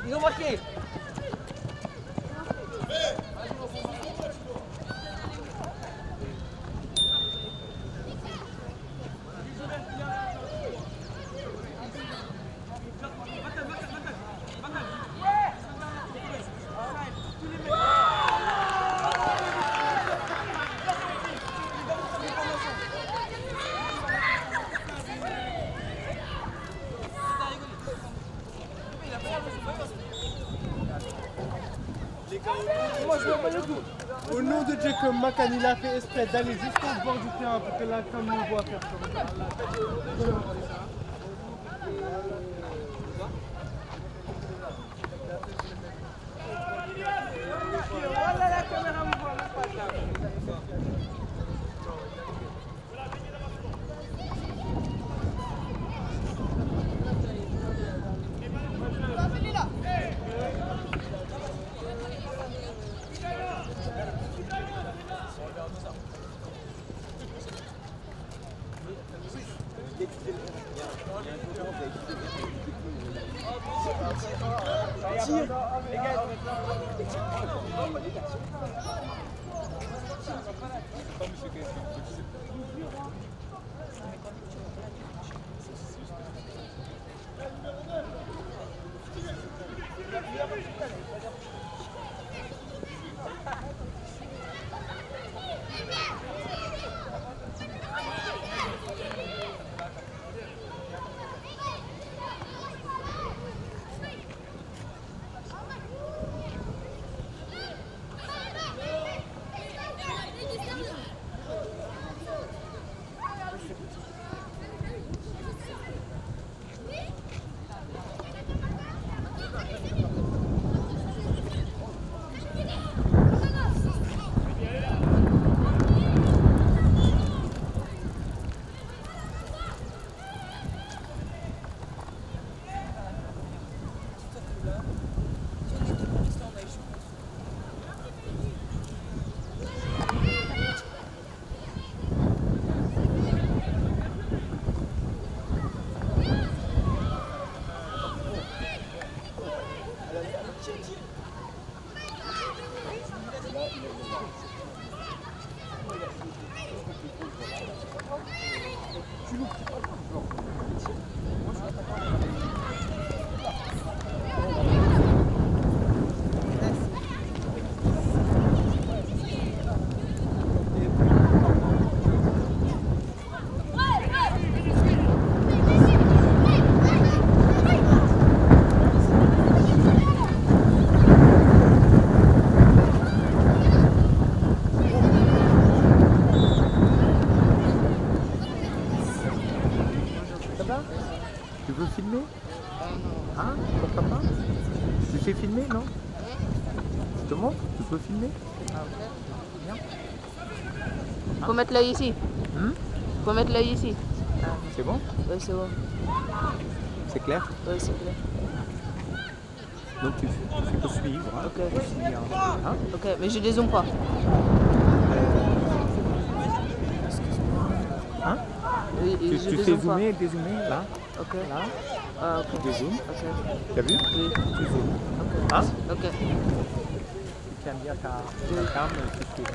Ils ont marqué. Au nom de Dieu, comme Macan, il a fait exprès d'aller jusqu'au bord du terrain pour que la femme nous voit faire ça. Voilà la caméra, on voit même pas ça. Tu veux filmer? Hein? Pourquoi pas? Tu sais filmer, non? Je te montre? Tu peux filmer? Ah, ok. Bien. Faut mettre l'œil ici. Faut mettre l'œil ici. C'est bon? Oui, c'est bon. C'est clair? Oui, c'est clair. Donc tu fais que suivre. Hein? Ok. Tu suis, hein? Ok, mais je dézoome pas. Hein? Et Tu sais zoomer, dézoomer, là? Ok. Là? Ah, ok. Tu dézoomes. Ok. Tu as vu? Oui. Tu zoomes. Ok. Hein? Ok. Tu tiens bien ta cam et tu suis.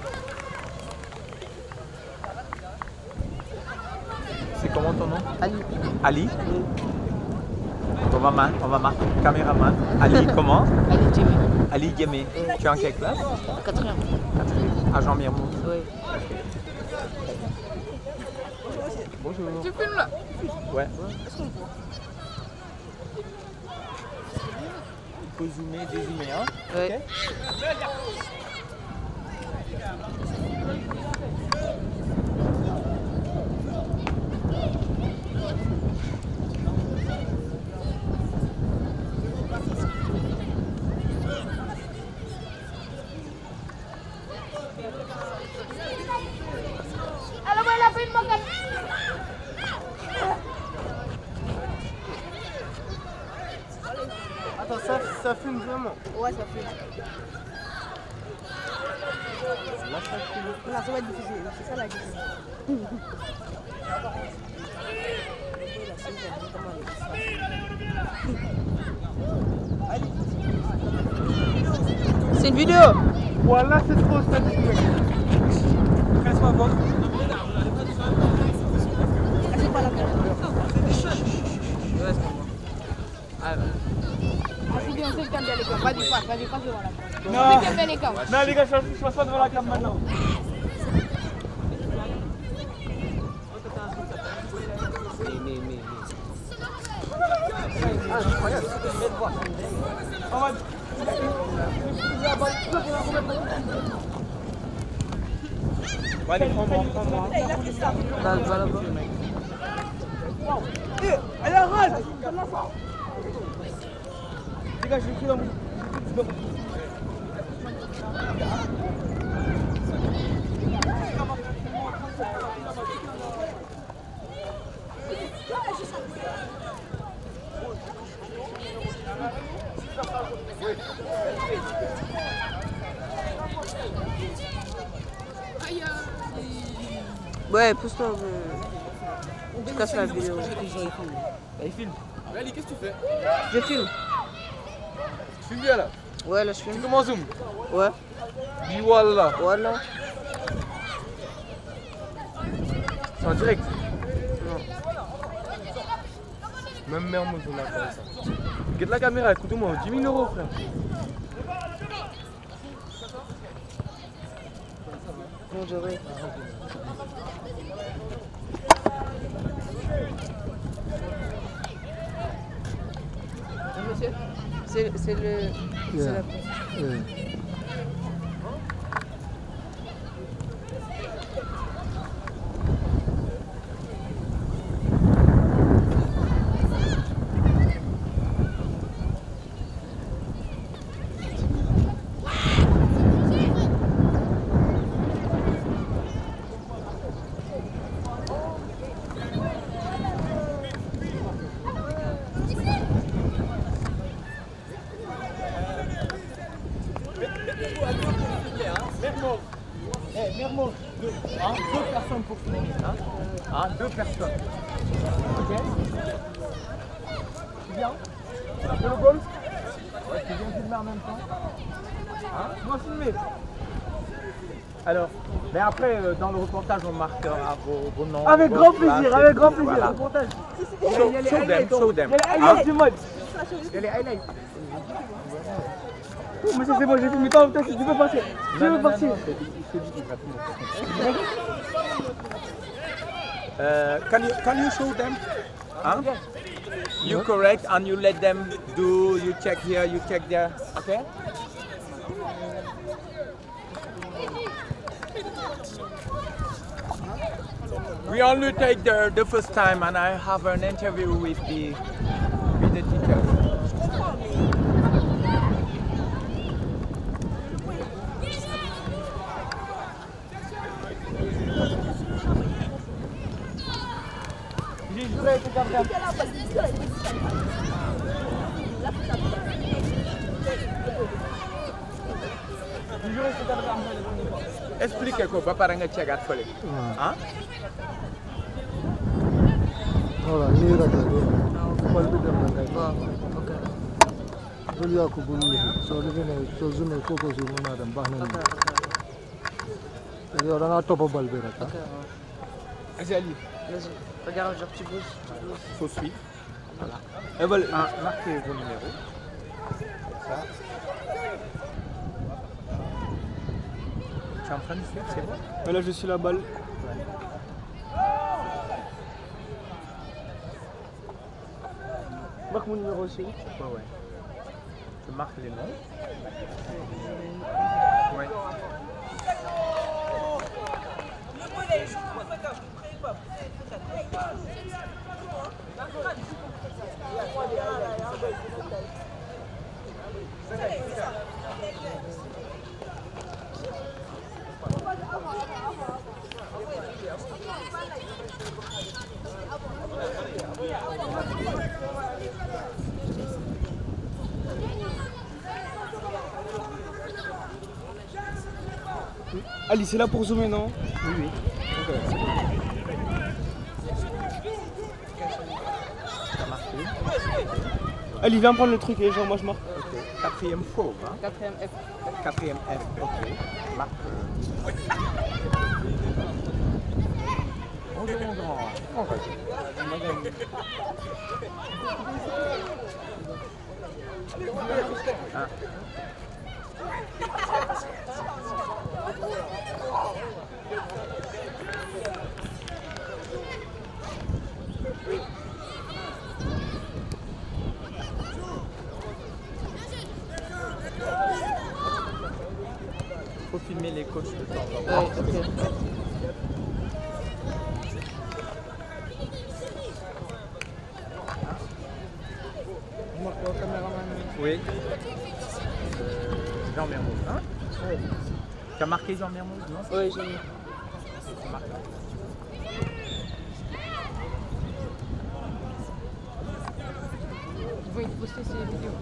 C'est comment ton nom? Ali. Ali? Oui. On va marquer caméraman. Ali comment? Ali Jimmy. Ali Diémé. Tu es en quelle classe? 4e. À Jean Mirmont. Oui. Bonjour. Tu filmes là? Ouais. Il faut zoomer, dézoomer, hein? Oui. Okay. Attends, ça fume vraiment. Ouais, ça fume. Là, ça fume. Là, ça va être difficile. C'est ça la question. Allez. C'est une vidéo. Voilà, c'est trop statique, mec. Reste-moi voir. Vas-y, passe devant la cam. Non. Fais bien les cams. Non, les gars, je passe pas devant la cam maintenant. Allez, prends-moi. Là, là-bas. Allez, arrête. Les gars, j'ai pris dans mon... Ouais, pousse-toi. Je casse la vidéo. Il filme. Ali, qu'est-ce que tu fais? Je filme. Tu filmes bien là? Ouais, là, je filme. Tu commences zoom? Ouais. Dis voilà. Voilà. C'est en direct? Non. Même merde, moi, on a fait ça. Regarde la caméra, écoute-moi, 10 000 euros, frère. Bon, j'aurais. Monsieur, c'est le. C'est la... Mermoz, deux personnes pour filmer. Deux personnes. Ok. Tu viens? Pour le golf? Ouais, tu viens filmer en même temps? Moi filmer. Alors, Mais après, dans le reportage, on marquera vos noms. avec grand plaisir, avec grand plaisir. Voilà. Reportage. Show them. Il y a les highlights du mode. Il y a les highlights. Oh, mais ça c'est moi, j'ai filmé. Toi, si tu veux passer. Tu veux passer. Can you show them? Huh? You correct and you let them do, you check here, you check there, okay? We only take the first time and I have an interview with the teacher. J'ai juré avec le gardien. J'ai juré avec le gardien. Explique ko ba pare nga cegaat fële. Ah? Voilà, nii rek la nii bal bi dem na ngay Ok. bul yàqu bul lii soo defee ne soo zoomé focus yi mën naa dem baax na nii yow da ngaa topp bal bi rek ah. Vas-y, Ali. Vas-y. Regarde, genre, tu bouges. Faut suivre. Voilà. Et voilà. Marquez vos numéros. Ça. Tu es en train de suivre, c'est bon? Et là, je suis la balle. Marque mon numéro aussi. Ouais. Tu marques les noms. Ouais. Ali, c'est là pour zoomer, non? Oui. T'as marqué. Allez, viens prendre le truc et genre moi je marque. Ok. Quatrième fauve, hein. Quatrième F. Quatrième F, ok. Marque. Bonjour mon grand. Comment vas-tu? Hein? Faut filmer les coachs de temps en temps. Ouais, ok. Oui. Jean Mermoz, hein? Tu as marqué Jean Mermoz, non? Oui, j'ai mis. Ils vont poster ces vidéos.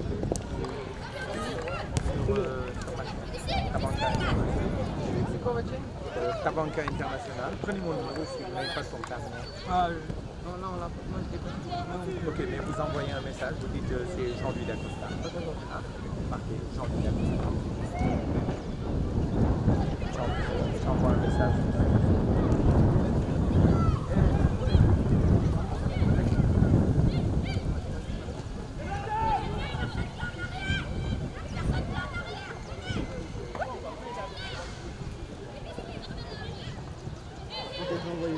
Sur ma chaîne. Tabanca International. C'est quoi votre chaîne? Tabanca International. Prenez mon numéro si vous n'avez pas son carnet. Non, non, là, moi je l'ai pas. Ok, mais vous envoyez un message, vous dites c'est Jean-Louis Dacosta. Hein? Marquez Jean-Louis Dacosta. J'envoie un message.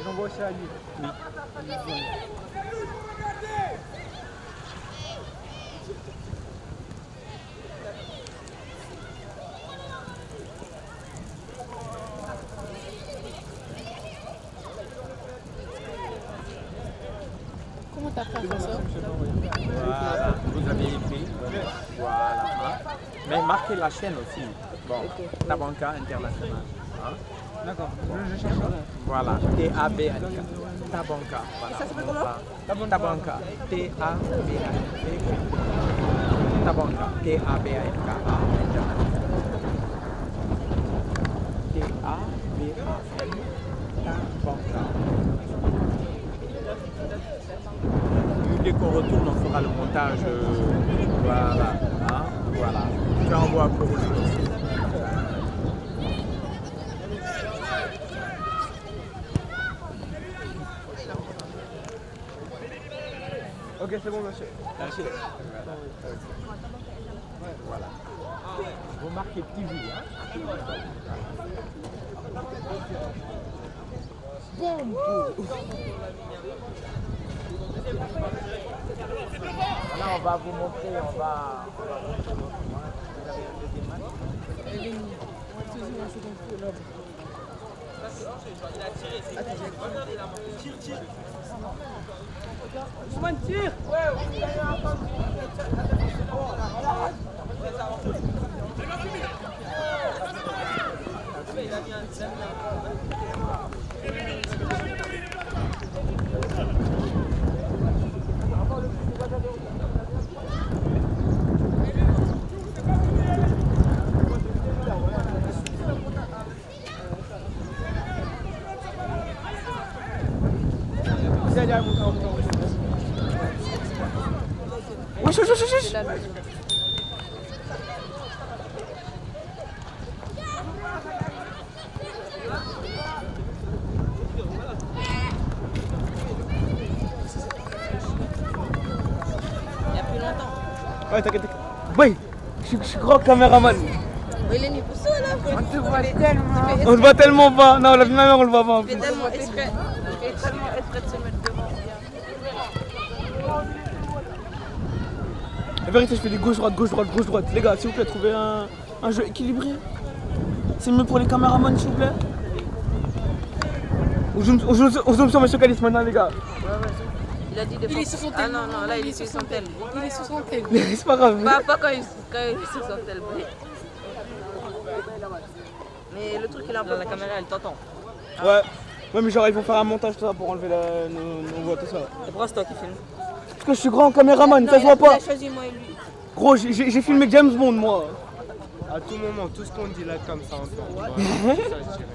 J'envoie ça à lui. Oui. Comment t'as fait ça? Voilà, vous avez écrit. Voilà. Hein? Mais marquez la chaîne aussi. Bon, Tabanca International. Hein? D'accord, je cherche ça. Voilà, T-A-B-A-N-K. Tabanca. Voilà. Ça s'appelle comment? Tabanca. T-A-B-A-N-K. Tabanca. T-A-B-A-N-K. T-A-B-A-N-K. Tabanca. Dès qu'on retourne, on fera le montage. Voilà. Hein? Voilà. Tu envoies pour le aussi. Ok, c'est bon, monsieur. Merci. Voilà. Vous marquez TV. Hein? Là, on va vous montrer, on va... Vous avez un deuxième match? Ousmane, tire! Wesh, wesh, wesh, wesh. Il y a plus longtemps. Ouais, t'inquiète. Ouais, je suis grand caméraman. Mais il est nu pour ça là. On te voit tellement. On le voit tellement pas. Non, la vie de ma mère, on le voit pas. En Il fait plus. tellement exprès. Il fait tellement exprès de se mettre devant. La vérité, je fais des gauche-droite, gauche-droite, gauche-droite. Les gars, s'il vous plaît, trouvez un jeu équilibré. C'est mieux pour les caméramans, s'il vous plaît. On zoome sur M. Calice maintenant, les gars. Il a dit des fois. Il est sur son tel. Ah non, non, là il est sur son tel. Il est sur son tel. C'est pas grave. Pas quand il est sur son tel. Mais le truc il a la caméra, elle t'entend. Ouais. Ouais, mais genre, ils vont faire un montage, tout ça, pour enlever nos voix, tout ça. Et pourquoi c'est toi qui filmes? Parce que je suis grand caméraman, ça se voit pas. Il a choisi moi et lui. Gros, j'ai filmé James Bond, moi. À tout moment, tout ce qu'on dit là comme ça, on entend. Voilà, ça, je dirais.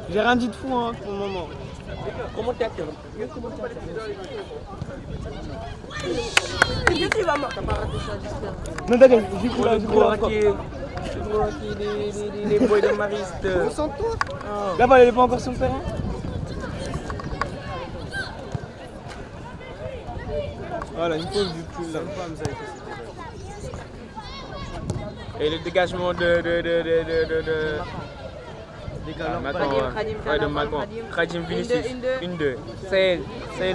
J'ai rien dit de fou hein, pour le moment. Comment t'es Non, t'inquiète, j'ai pris la les boys de Mariste. Concentre-toi. Là-bas, elle est pas encore sur le terrain. Voilà, une pause du cul là. Et le dégagement de Macron. Khadim Vinicius. 1-2. C'est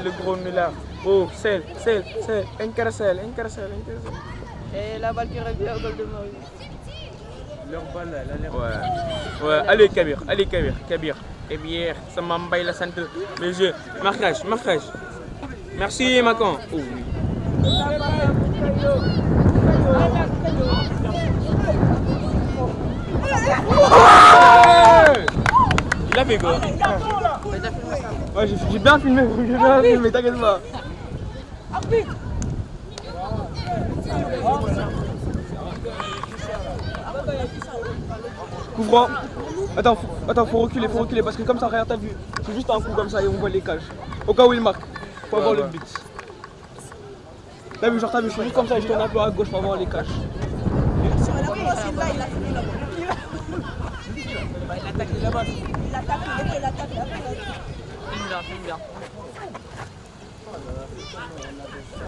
le gros nul là. Oh, c'est. Incarcel. Et la balle qui revient au goal de Maurice. Leur balle là, elle a l'air. Ouais. Allez, Kabir. Kabir, ça m'emballe la santé. Le jeu. Marquage. Merci, Macron. Oh, oui. Il a fait quoi? Ouais, j'ai bien filmé, t'inquiète pas. Couvrant. Attends, faut reculer parce que comme ça, regarde, t'as vu. C'est juste un coup comme ça et on voit les cages. Au cas où il marque, faut avoir le but. T'as vu, je suis juste comme ça et je tourne un peu à gauche pour avoir les cages.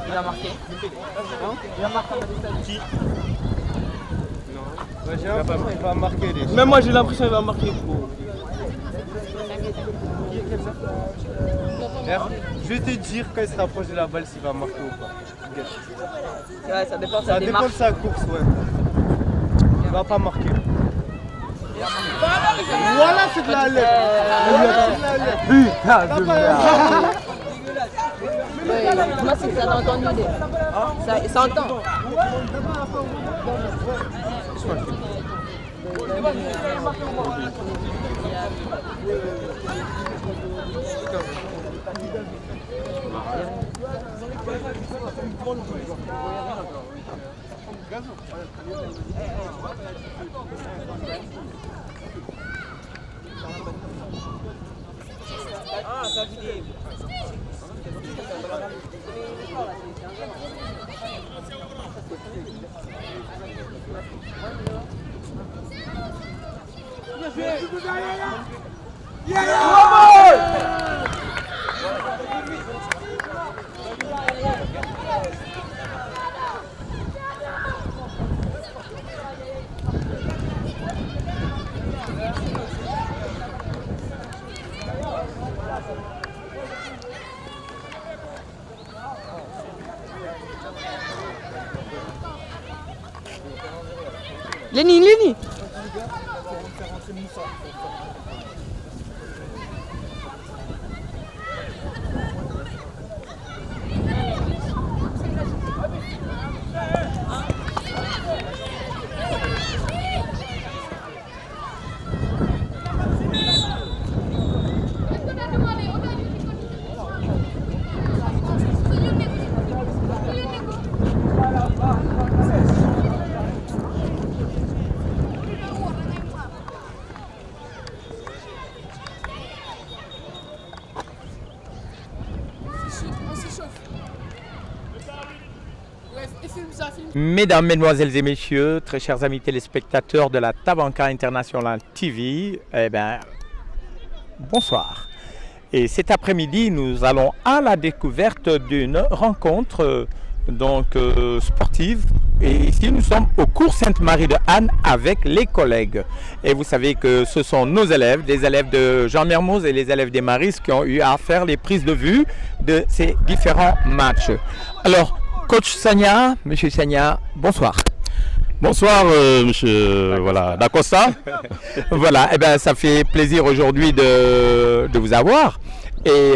Il a marqué. Qui? Ouais, j'ai l'impression qu'il va marquer des. Même moi j'ai l'impression qu'il va marquer. Je vais te dire quand il se rapproche de la balle s'il va marquer ou pas. Ouais, ça dépend de Ça sa dépend démarche. de sa course, ouais. Il va pas marquer. Voilà, c'est de la lettre. Putain de merde. Moi, c'est que ça n'a entendu. Ça entend. Lenny. Mesdames, Mesdemoiselles et Messieurs, très chers amis téléspectateurs de la Tabanka International TV, bonsoir. Et cet après-midi, nous allons à la découverte d'une rencontre sportive. Et ici, nous sommes au cours Sainte-Marie de Anne avec les collègues. Et vous savez que ce sont nos élèves, des élèves de Jean Mermoz et les élèves des Maristes qui ont eu à faire les prises de vue de ces différents matchs. Alors, Coach Sagna, Monsieur Sagna, bonsoir. Bonsoir, Monsieur Dacosta. Voilà, ça fait plaisir aujourd'hui de vous avoir. Et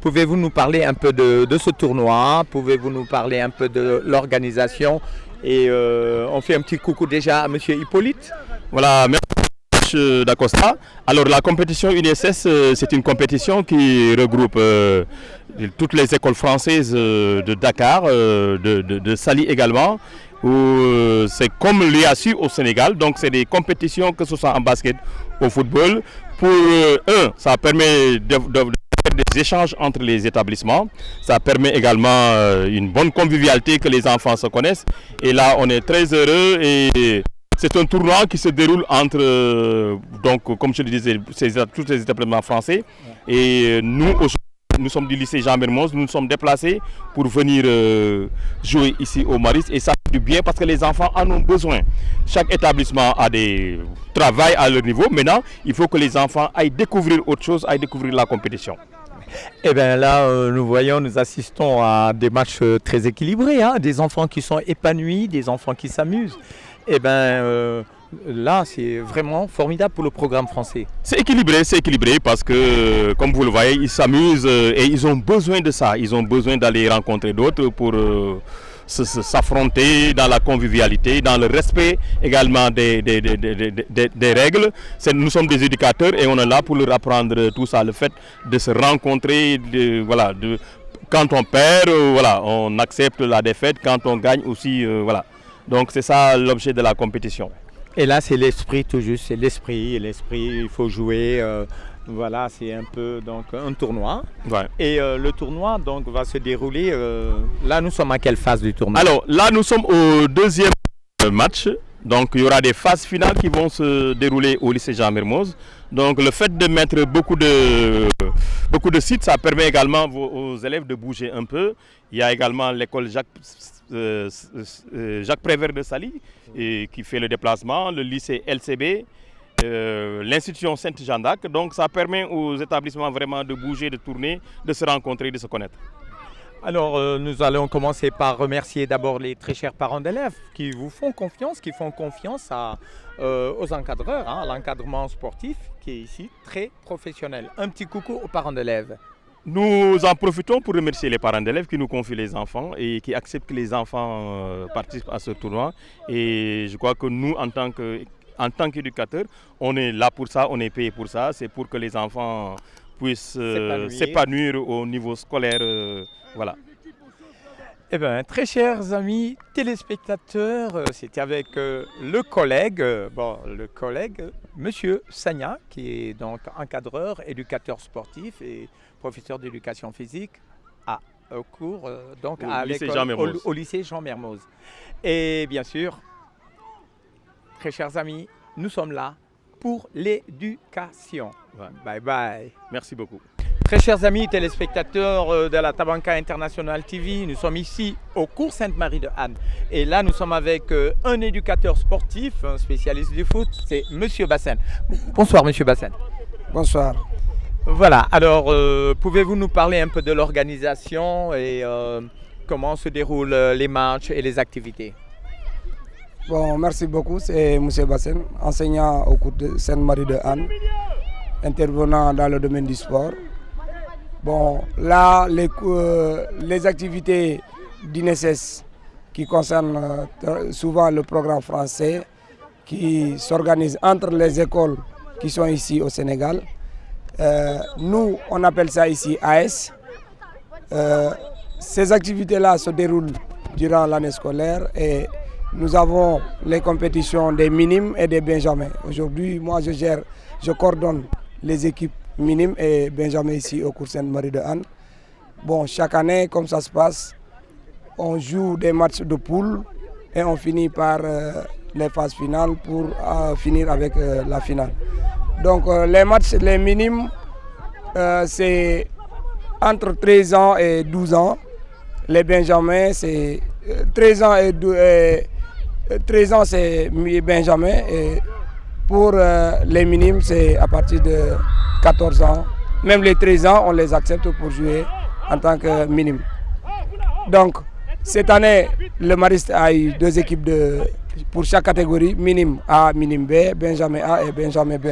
pouvez-vous nous parler un peu de ce tournoi? Pouvez-vous nous parler un peu de l'organisation? Et on fait un petit coucou déjà à Monsieur Hippolyte. Voilà, merci Monsieur Dacosta. Alors la compétition UNSS, c'est une compétition qui regroupe toutes les écoles françaises de Dakar, de Saly également. C'est comme l'IASU au Sénégal, donc c'est des compétitions que ce soit en basket, au football. Pour ça permet de faire des échanges entre les établissements. Ça permet également une bonne convivialité, que les enfants se connaissent. Et là, on est très heureux et c'est un tournoi qui se déroule entre, donc, comme je le disais, tous les établissements français. Et nous, aujourd'hui, nous sommes du lycée Jean Mermoz, nous nous sommes déplacés pour venir jouer ici au Maris et ça fait du bien parce que les enfants en ont besoin. Chaque établissement a des travail à leur niveau. Maintenant, il faut que les enfants aillent découvrir autre chose, aillent découvrir la compétition. Eh bien là, nous assistons à des matchs très équilibrés, hein, des enfants qui sont épanouis, des enfants qui s'amusent. Eh bien là, c'est vraiment formidable pour le programme français. C'est équilibré parce que, comme vous le voyez, ils s'amusent et ils ont besoin de ça. Ils ont besoin d'aller rencontrer d'autres pour s'affronter dans la convivialité, dans le respect également des règles. Nous sommes des éducateurs et on est là pour leur apprendre tout ça. Le fait de se rencontrer, quand on perd, on accepte la défaite. Quand on gagne aussi, voilà. Donc c'est ça l'objet de la compétition. Et là, c'est l'esprit tout juste, c'est l'esprit, il faut jouer, voilà, c'est un peu donc un tournoi. Ouais. Et le tournoi donc va se dérouler, là nous sommes à quelle phase du tournoi? Alors là, nous sommes au deuxième match, donc il y aura des phases finales qui vont se dérouler au lycée Jean Mermoz. Donc le fait de mettre beaucoup de sites, ça permet également aux élèves de bouger un peu. Il y a également l'école Jacques Prévert de Sali qui fait le déplacement, le lycée LCB, l'institution Sainte-Jeanne d'Arc. Donc ça permet aux établissements vraiment de bouger, de tourner, de se rencontrer, de se connaître. Alors nous allons commencer par remercier d'abord les très chers parents d'élèves qui vous font confiance, qui font confiance aux encadreurs, hein, à l'encadrement sportif qui est ici très professionnel. Un petit coucou aux parents d'élèves. Nous en profitons pour remercier les parents d'élèves qui nous confient les enfants et qui acceptent que les enfants participent à ce tournoi. Et je crois que nous, en tant qu'éducateurs, on est là pour ça, on est payé pour ça. C'est pour que les enfants puissent s'épanouir au niveau scolaire. Voilà. Eh bien, très chers amis téléspectateurs, c'était avec le collègue Monsieur Sagna, qui est donc encadreur, éducateur sportif et professeur d'éducation physique au cours donc à l'école au lycée Jean Mermoz. Et bien sûr, très chers amis, nous sommes là pour l'éducation. Ouais. Bye bye. Merci beaucoup. Très chers amis téléspectateurs de la Tabanka International TV, nous sommes ici au cours Sainte-Marie de Anne. Et là, nous sommes avec un éducateur sportif, un spécialiste du foot, c'est Monsieur Bassène. Bonsoir Monsieur Bassène. Bonsoir. Voilà, alors pouvez-vous nous parler un peu de l'organisation et comment se déroulent les matchs et les activités? Bon, merci beaucoup, c'est M. Bassène, enseignant au cours de Sainte-Marie de Anne, intervenant dans le domaine du sport. Bon, là, les activités d'INSS qui concernent souvent le programme français qui s'organise entre les écoles qui sont ici au Sénégal. Nous, on appelle ça ici AS. Ces activités-là se déroulent durant l'année scolaire et nous avons les compétitions des minimes et des benjamins. Aujourd'hui, moi, je coordonne les équipes minimes et benjamins ici au cours Sainte-Marie de Anne. Bon, chaque année, comme ça se passe, on joue des matchs de poule et on finit par les phases finales pour finir avec la finale. Donc les matchs, les minimes, c'est entre 13 ans et 12 ans. Les benjamins, c'est 13 ans et 13 ans, c'est benjamin. Et pour les minimes, c'est à partir de 14 ans. Même les 13 ans, on les accepte pour jouer en tant que minime. Donc, cette année, le Mariste a eu 2 équipes pour chaque catégorie, minime A, minime B, benjamin A et benjamin B.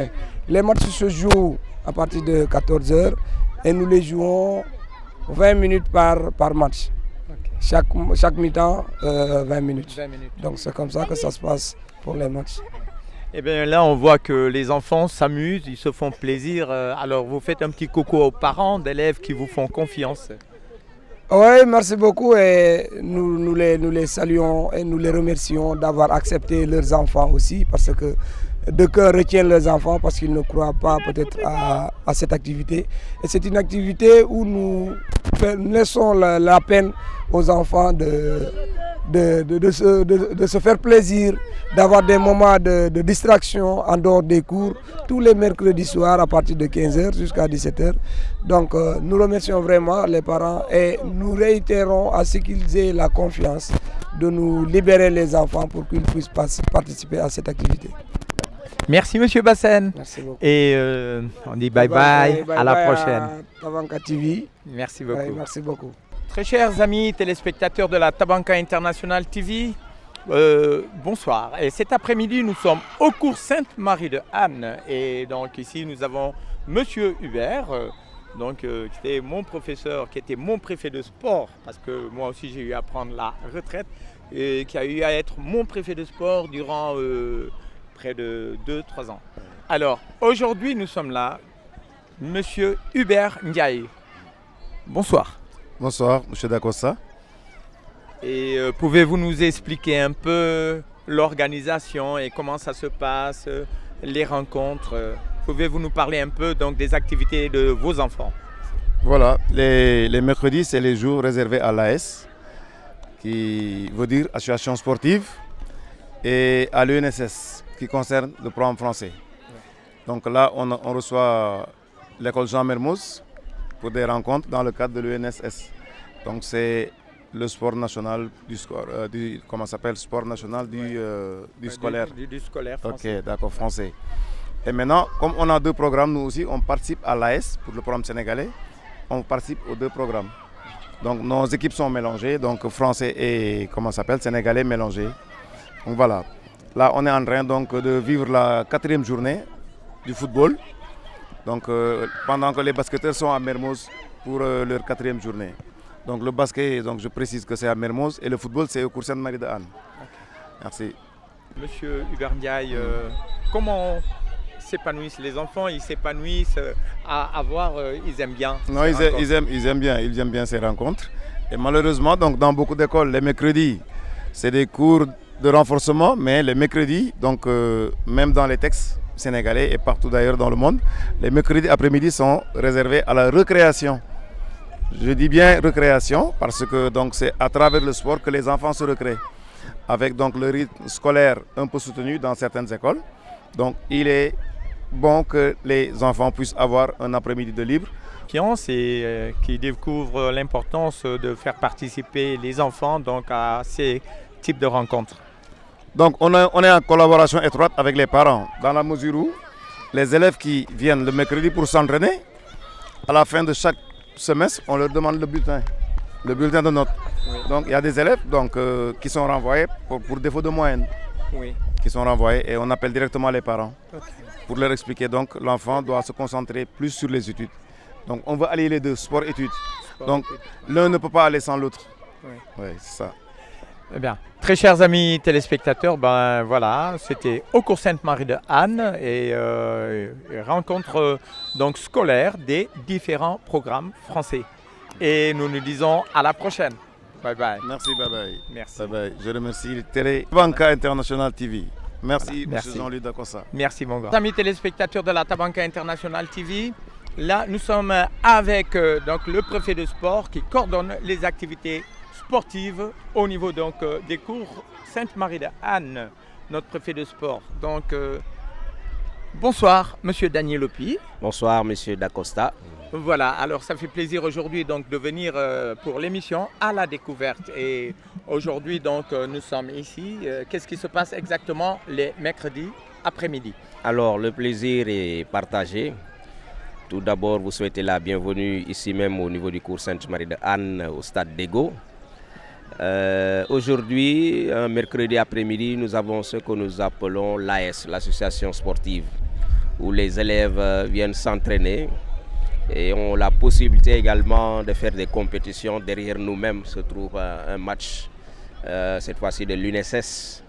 Les matchs se jouent à partir de 14 h et nous les jouons 20 minutes par match. Okay. Chaque mi-temps, 20 minutes. Donc c'est comme ça que ça se passe pour les matchs. Eh bien là, on voit que les enfants s'amusent, ils se font plaisir. Alors vous faites un petit coucou aux parents d'élèves qui vous font confiance. Oui, merci beaucoup et nous les saluons et nous les remercions d'avoir accepté leurs enfants aussi parce que de cœur retiennent leurs enfants parce qu'ils ne croient pas peut-être à cette activité. Et c'est une activité où nous laissons la peine aux enfants de se faire plaisir, d'avoir des moments de distraction en dehors des cours, tous les mercredis soirs à partir de 15h jusqu'à 17h. Donc nous remercions vraiment les parents et nous réitérons à ce qu'ils aient la confiance de nous libérer les enfants pour qu'ils puissent participer à cette activité. Merci Monsieur Bassène. Merci beaucoup. Et on dit bye bye, à la prochaine. À Tabanka TV. Merci beaucoup. Ouais, merci beaucoup. Très chers amis téléspectateurs de la Tabanka International TV, bonsoir. Et cet après-midi, nous sommes au cours Sainte-Marie de Anne. Et donc ici, nous avons Monsieur Hubert, qui était mon professeur, qui était mon préfet de sport, parce que moi aussi j'ai eu à prendre la retraite, et qui a eu à être mon préfet de sport durant près de 2-3 ans. Alors, aujourd'hui, nous sommes là, Monsieur Hubert Ndiaye. Bonsoir. Bonsoir, Monsieur Dacosta. Et pouvez-vous nous expliquer un peu l'organisation et comment ça se passe, les rencontres Pouvez-vous nous parler un peu donc, des activités de vos enfants? Voilà, les mercredis, c'est les jours réservés à l'AS, qui veut dire Association Sportive, et à l'UNSS, qui concerne le programme français. Donc là, on reçoit l'école Jean Mermoz pour des rencontres dans le cadre de l'UNSS. Donc c'est le sport national sport national du scolaire. Du scolaire français. Ok, d'accord, français. Et maintenant, comme on a deux programmes, nous aussi, on participe à l'AS pour le programme sénégalais. On participe aux deux programmes. Donc nos équipes sont mélangées, donc français et sénégalais mélangés. Donc voilà. Là, on est en train donc de vivre la 4e journée du football. Donc pendant que les basketteurs sont à Mermoz pour leur 4e journée. Donc le basket, donc je précise que c'est à Mermoz et le football c'est au cours Sainte-Marie de Anne. Okay. Merci. Monsieur Hubert Ndiaye, comment s'épanouissent les enfants? Ils s'épanouissent à voir, ils aiment bien. Non, ils aiment bien ces rencontres. Et malheureusement, donc dans beaucoup d'écoles, les mercredis, c'est des cours de renforcement, mais les mercredis, donc même dans les textes sénégalais et partout d'ailleurs dans le monde, les mercredis après-midi sont réservés à la récréation. Je dis bien récréation parce que donc c'est à travers le sport que les enfants se recréent, avec donc le rythme scolaire un peu soutenu dans certaines écoles. Donc il est bon que les enfants puissent avoir un après-midi de libre. Qui découvre l'importance de faire participer les enfants donc à ces types de rencontres. Donc on est en collaboration étroite avec les parents, dans la mesure où les élèves qui viennent le mercredi pour s'entraîner, à la fin de chaque semestre, on leur demande le bulletin de notes. Oui. Donc il y a des élèves qui sont renvoyés pour défaut de moyenne, qui sont renvoyés et on appelle directement les parents pour leur expliquer. Donc l'enfant doit se concentrer plus sur les études. Donc on veut allier les deux, sport-études. Donc l'un ne peut pas aller sans l'autre. Oui, c'est ça. Eh bien, très chers amis téléspectateurs, voilà, c'était au cours Sainte-Marie de Anne et rencontre donc scolaire des différents programmes français. Et nous nous disons à la prochaine. Bye bye. Merci, bye bye. Merci. Bye bye. Je remercie Tabanka International TV. Merci, M. Jean-Louis Dacosta. Merci, mon grand. Amis téléspectateurs de la Tabanka International TV, là, nous sommes avec donc, le préfet de sport qui coordonne les activités sportive au niveau donc des cours Sainte-Marie de Anne, notre préfet de sport. Donc bonsoir Monsieur Daniel Opi. Bonsoir Monsieur Dacosta. Voilà, alors ça fait plaisir aujourd'hui donc de venir pour l'émission à la découverte. Et aujourd'hui donc nous sommes ici. Qu'est-ce qui se passe exactement les mercredis après-midi? Alors le plaisir est partagé. Tout d'abord, vous souhaitez la bienvenue ici même au niveau du cours Sainte-Marie de Anne au stade d'Ego. Aujourd'hui, un mercredi après-midi, nous avons ce que nous appelons l'AS, l'association sportive, où les élèves viennent s'entraîner et ont la possibilité également de faire des compétitions. Derrière nous-mêmes se trouve un match, cette fois-ci de l'UNSS,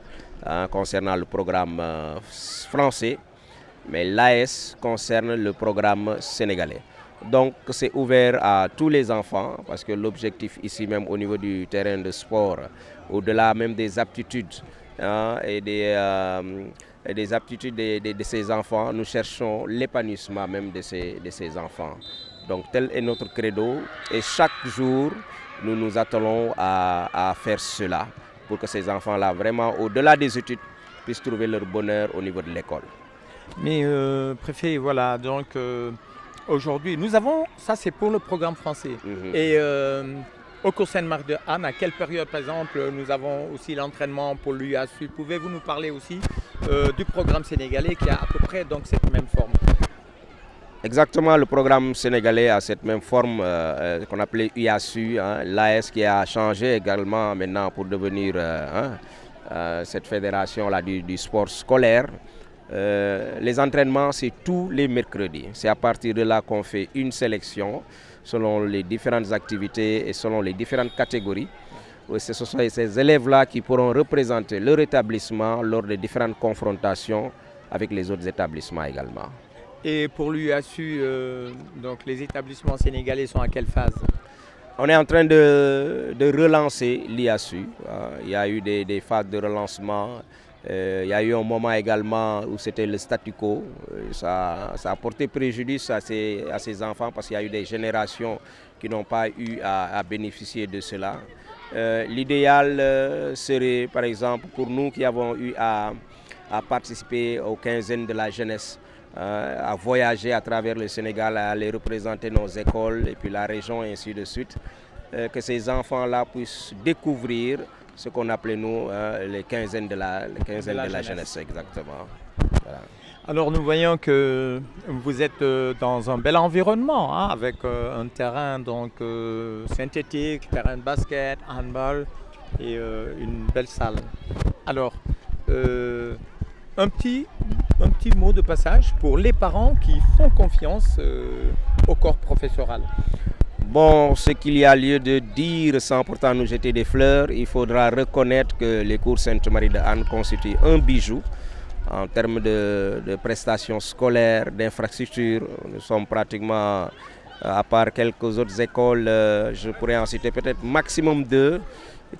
concernant le programme français, mais l'AS concerne le programme sénégalais. Donc c'est ouvert à tous les enfants parce que l'objectif ici même au niveau du terrain de sport, au-delà même des aptitudes et des aptitudes de ces enfants, nous cherchons l'épanouissement même de ces enfants. Donc tel est notre credo et chaque jour nous nous attelons à faire cela pour que ces enfants-là vraiment au-delà des études puissent trouver leur bonheur au niveau de l'école. Mais préfet, voilà, donc aujourd'hui, nous avons, ça c'est pour le programme français. Et au cours Sainte-Marie de Anne, à quelle période par exemple nous avons aussi l'entraînement pour l'UASU? Pouvez-vous nous parler aussi du programme sénégalais qui a à peu près donc cette même forme? Exactement, le programme sénégalais a cette même forme qu'on appelait UASU, l'AS qui a changé également maintenant pour devenir cette fédération-là du sport scolaire. Les entraînements, c'est tous les mercredis. C'est à partir de là qu'on fait une sélection selon les différentes activités et selon les différentes catégories. Ce sont ces élèves-là qui pourront représenter leur établissement lors des différentes confrontations avec les autres établissements également. Et pour l'UASU, donc les établissements sénégalais sont à quelle phase? On est en train de relancer l'IASU. Il y a eu des phases de relancement. Il y a eu un moment également où c'était le statu quo. Ça a porté préjudice à ces enfants parce qu'il y a eu des générations qui n'ont pas eu à bénéficier de cela. L'idéal serait, par exemple, pour nous qui avons eu à participer aux quinzaines de la jeunesse, à voyager à travers le Sénégal, à aller représenter nos écoles et puis la région et ainsi de suite, que ces enfants-là puissent découvrir ce qu'on appelait nous les quinzaines de la jeunesse. Exactement. Voilà. Alors nous voyons que vous êtes dans un bel environnement avec un terrain donc synthétique, terrain de basket, handball et une belle salle. Alors un petit mot de passage pour les parents qui font confiance au corps professoral. Bon, ce qu'il y a lieu de dire sans pourtant nous jeter des fleurs, il faudra reconnaître que les cours Sainte-Marie de Anne constituent un bijou en termes de prestations scolaires, d'infrastructures. Nous sommes pratiquement, à part quelques autres écoles, je pourrais en citer peut-être maximum 2,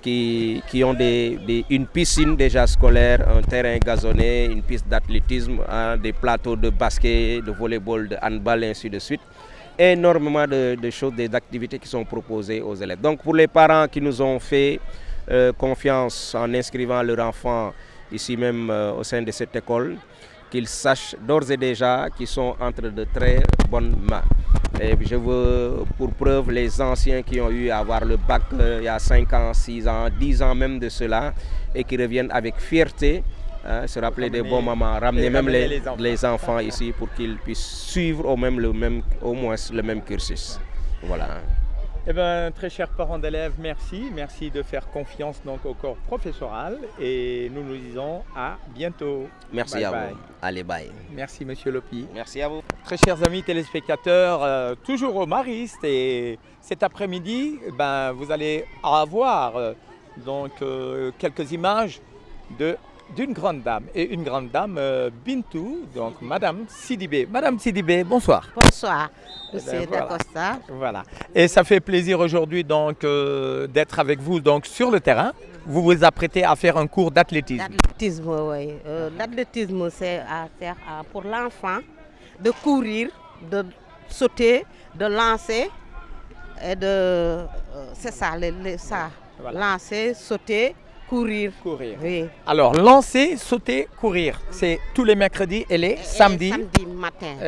qui ont une piscine déjà scolaire, un terrain gazonné, une piste d'athlétisme, des plateaux de basket, de volleyball, de handball et ainsi de suite. Énormément de choses, des activités qui sont proposées aux élèves. Donc pour les parents qui nous ont fait confiance en inscrivant leur enfant ici même au sein de cette école, qu'ils sachent d'ores et déjà qu'ils sont entre de très bonnes mains. Et je veux pour preuve les anciens qui ont eu à avoir le bac il y a 5 ans, 6 ans, 10 ans même de cela et qui reviennent avec fierté. Se rappeler des bons moments, ramener même les enfants ici pour qu'ils puissent suivre au moins le même cursus. Voilà. Eh bien, très chers parents d'élèves, merci de faire confiance donc au corps professoral et nous disons à bientôt. Merci à vous. Allez, bye. Merci Monsieur Lopi. Merci à vous. Très chers amis téléspectateurs, toujours au Mariste et cet après-midi, vous allez avoir donc quelques images d'une grande dame, et une grande dame, Bintou, donc Madame Sidibé. Madame Sidibé, bonsoir. Bonsoir, Monsieur Dacosta. Voilà. Et ça fait plaisir aujourd'hui donc d'être avec vous donc sur le terrain. Vous vous apprêtez à faire un cours d'athlétisme. L'athlétisme, oui. L'athlétisme, c'est à faire pour l'enfant de courir, de sauter, de lancer et de... c'est ça, ça. Voilà. Lancer, sauter. Courir. Oui. Alors, lancer, sauter, courir. C'est tous les mercredis et les samedis.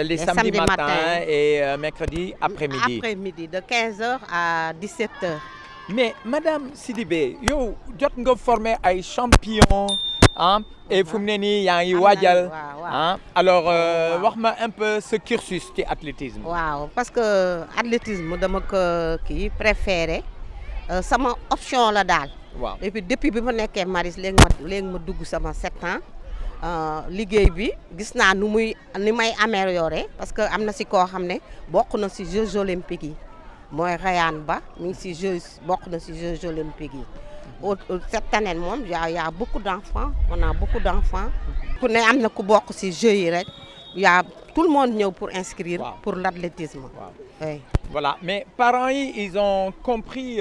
Les samedis matin et mercredi après-midi. Après-midi, de 15h à 17h. Mais Madame Sidibé, yow jot nga formé ay champion et fu mu ne nii yaa ngi waajal alors wax ma un peu ce cursus ci athlétisme. Waaw, parce que athlétisme dama ko préféré sama option la daal. Waaw. Et puis depuis bi ma nekkee Maris léegi ma dugg sama 7 ans liggéey bi gis naa ni may amélioré parce que am na si koo xam ne bokk na si Jeux olympiques yi mooy Rayane Ba mi ngi si bokk na si Jeux olympiques yi. Cette année moom y a beaucoup d'enfants, on a beaucoup d'enfants. Ku ne am na ku bokk si Jeux yi rek. Il y a tout le monde ñëw pour inscrire pour l'athlétisme. Oui. Voilà, mais parents yi ils ont compris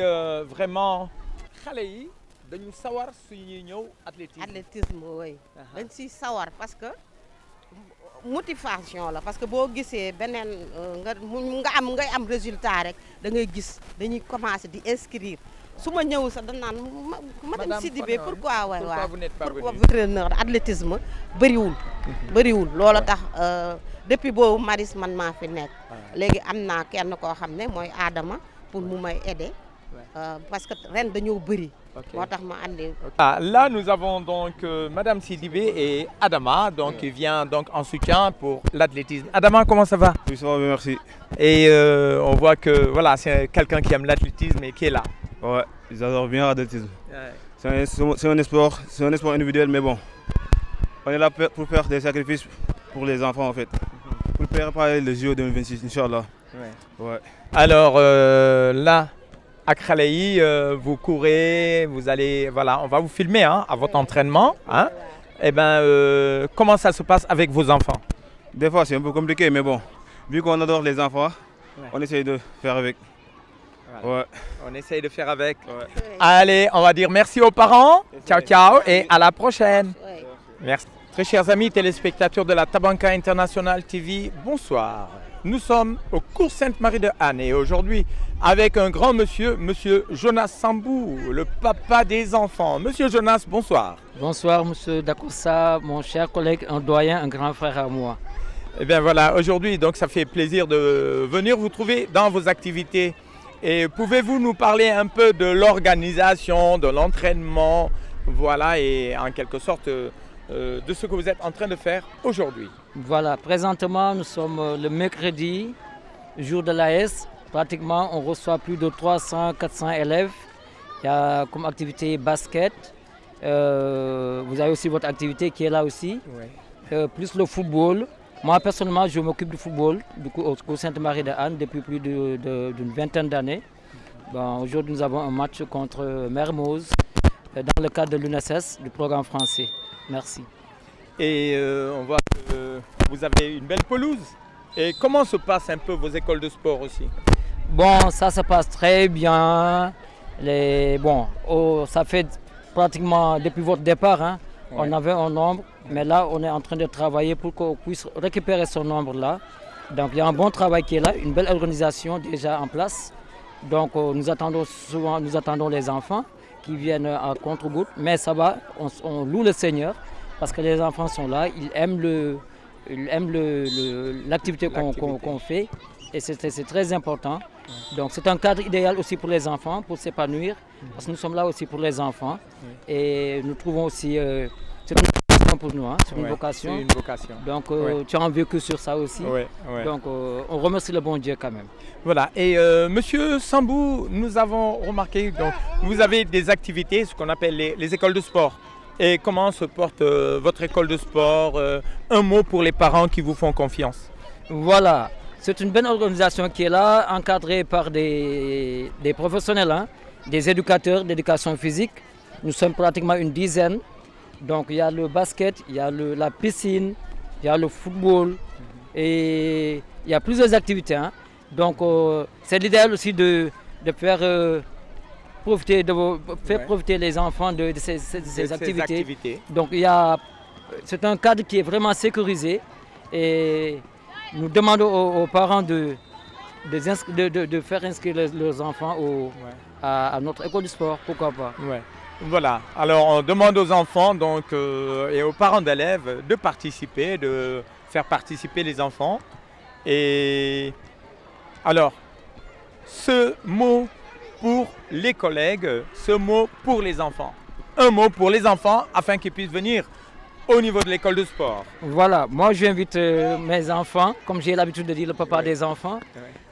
vraiment xale yi dañu sawar su ñuy ñëw athlétisme. Athlétisme oui. dañ siy sawar parce que motivation la parce que boo gisee beneen ngay am résultat rek da ngay gis dañuy commencer di inscrire su ma ñëw sax dañ naan madame Sidibé pourquoi vous n'êtes pas venue? Pourquoi entraîneur athlétisme bëriwul loolu tax depuis boobu Maris man maa fi nekk léegi am naa kenn koo xam ne mooy Adama pour mu may aider parce que ren dañoo bëri moo tax ma andi. Là nous avons donc madame Sidibé et Adama donc qui vient donc en soutien pour l'athlétisme. Adama, comment ça va? Oui, ça va bien, merci. Et on voit que voilà, c'est quelqu'un qui aime l'athlétisme et qui est là. Ouais, ils adorent bien l'athlétisme. Ouais. C'est un sport individuel, mais bon, on est là pour faire des sacrifices pour les enfants en fait, pour préparer le JO 2026, Inch'Allah. Ouais. Alors là, à xale yi, vous courez, vous allez, voilà, on va vous filmer hein, à votre entraînement. Hein. Et ben, comment ça se passe avec vos enfants? Des fois, c'est un peu compliqué, mais bon, vu qu'on adore les enfants, on essaye de faire avec. Voilà. Ouais. On essaye de faire avec. Ouais. Allez, on va dire merci aux parents. Ciao, ciao et à la prochaine. Ouais. Merci. Très chers amis téléspectateurs de la Tabanka International TV, bonsoir. Nous sommes au cours Sainte-Marie de Anne et aujourd'hui avec un grand monsieur, monsieur Jonas Sambou, le papa des enfants. Monsieur Jonas, bonsoir. Bonsoir monsieur Dakossa, mon cher collègue, un doyen, un grand frère à moi. Eh bien voilà, aujourd'hui donc ça fait plaisir de venir vous trouver dans vos activités. Et pouvez-vous nous parler un peu de l'organisation, de l'entraînement, voilà, et en quelque sorte de ce que vous êtes en train de faire aujourd'hui? Voilà, présentement nous sommes le mercredi, jour de l'AS. Pratiquement on reçoit plus de 300-400 élèves. Il y a comme activité basket. Vous avez aussi votre activité qui est là aussi. Plus le football. Moi personnellement je m'occupe du football du coup, au Sainte-Marie de Anne depuis plus d'une vingtaine d'années. Bon, aujourd'hui nous avons un match contre Mermoz dans le cadre de l'UNSS du programme français. Merci. Et on voit que vous avez une belle pelouse. Et comment se passent un peu vos écoles de sport aussi? Bon, ça se passe très bien. Ça fait pratiquement depuis votre départ, hein, on avait un nombre. Mais là, on est en train de travailler pour qu'on puisse récupérer ce nombre-là. Donc, il y a un bon travail qui est là, une belle organisation déjà en place. Donc, nous attendons les enfants qui viennent à contre-goutte. Mais ça va, on loue le Seigneur parce que les enfants sont là, ils aiment l'activité qu'on fait. Et c'est très important. Donc, c'est un cadre idéal aussi pour les enfants, pour s'épanouir. Parce que nous sommes là aussi pour les enfants. Et nous trouvons aussi... pour nous, hein. C'est une vocation. C'est une vocation. Donc tu as un vécu sur ça aussi. Donc on remercie le bon Dieu quand même. Voilà. Et monsieur Sambou, nous avons remarqué donc vous avez des activités, ce qu'on appelle les écoles de sport. Et comment se porte votre école de sport? Un mot pour les parents qui vous font confiance. Voilà. C'est une bonne organisation qui est là, encadrée par des professionnels, hein, des éducateurs d'éducation physique. Nous sommes pratiquement une dizaine. Donc il y a le basket, il y a la piscine, il y a le football et il y a plusieurs activités. Hein. Donc c'est l'idéal aussi de faire, profiter les enfants de ces activités. Donc c'est un cadre qui est vraiment sécurisé et nous demandons aux parents de faire inscrire leurs enfants à notre école de sport, pourquoi pas. Voilà, alors on demande aux enfants donc, et aux parents d'élèves de participer, de faire participer les enfants. Et alors, ce mot pour les collègues, ce mot pour les enfants. Un mot pour les enfants afin qu'ils puissent venir au niveau de l'école de sport. Voilà, moi j'invite mes enfants, comme j'ai l'habitude de dire le papa des enfants,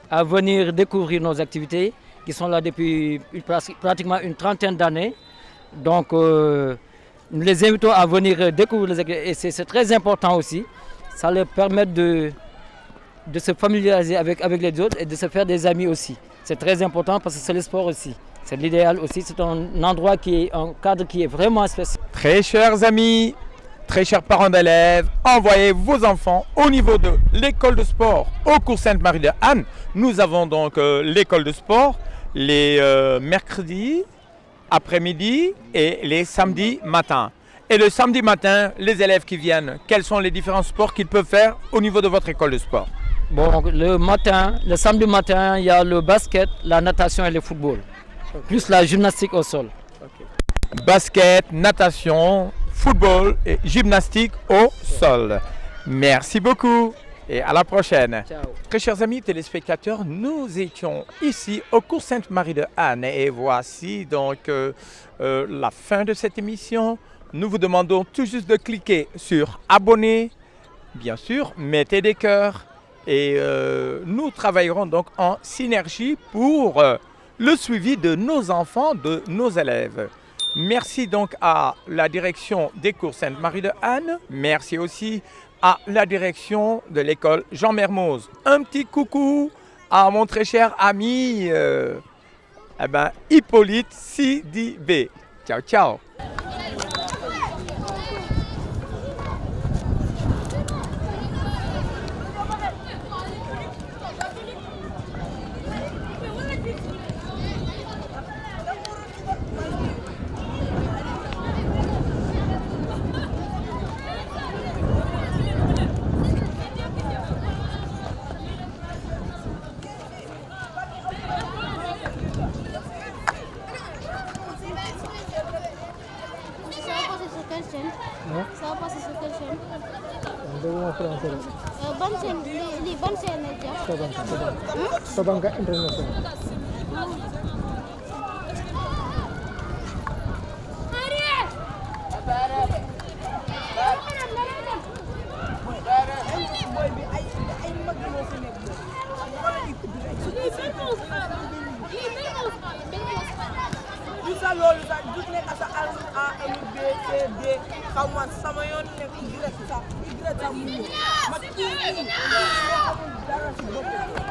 à venir découvrir nos activités qui sont là depuis pratiquement une trentaine d'années. Donc, nous les invitons à venir découvrir les activités et c'est très important aussi. Ça leur permet de se familiariser avec les autres et de se faire des amis aussi. C'est très important parce que c'est le sport aussi. C'est l'idéal aussi. C'est un endroit un cadre qui est vraiment spécial. Très chers amis Très chers parents d'élèves, envoyez vos enfants au niveau de l'école de sport au cours Sainte-Marie de Anne. Nous avons donc l'école de sport les mercredis après-midi et les samedis matins. Et le samedi matin, les élèves qui viennent, quels sont les différents sports qu'ils peuvent faire au niveau de votre école de sport? Bon, le samedi matin, il y a le basket, la natation et le football. Plus la gymnastique au sol. Basket, natation, football et gymnastique au sol. Merci beaucoup et à la prochaine. Ciao. Très chers amis téléspectateurs, nous étions ici au cours Sainte-Marie de Anne et voici donc la fin de cette émission. Nous vous demandons tout juste de cliquer sur abonner, bien sûr, mettez des cœurs et nous travaillerons donc en synergie pour le suivi de nos enfants, de nos élèves. Merci donc à la direction des cours Sainte-Marie de Anne. Merci aussi à la direction de l'école Jean Mermoz. Un petit coucou à mon très cher ami Hippolyte Sidibé. Ciao, ciao. Ça va passer sur quelle chaîne? Bonne chaîne, les bonnes chaînes là. Sabanka International. Bisa loolu sax gis nekk sa A L B C D xaw ma sama yoon nekk Y sax mu ñëw ma kii dara si bopp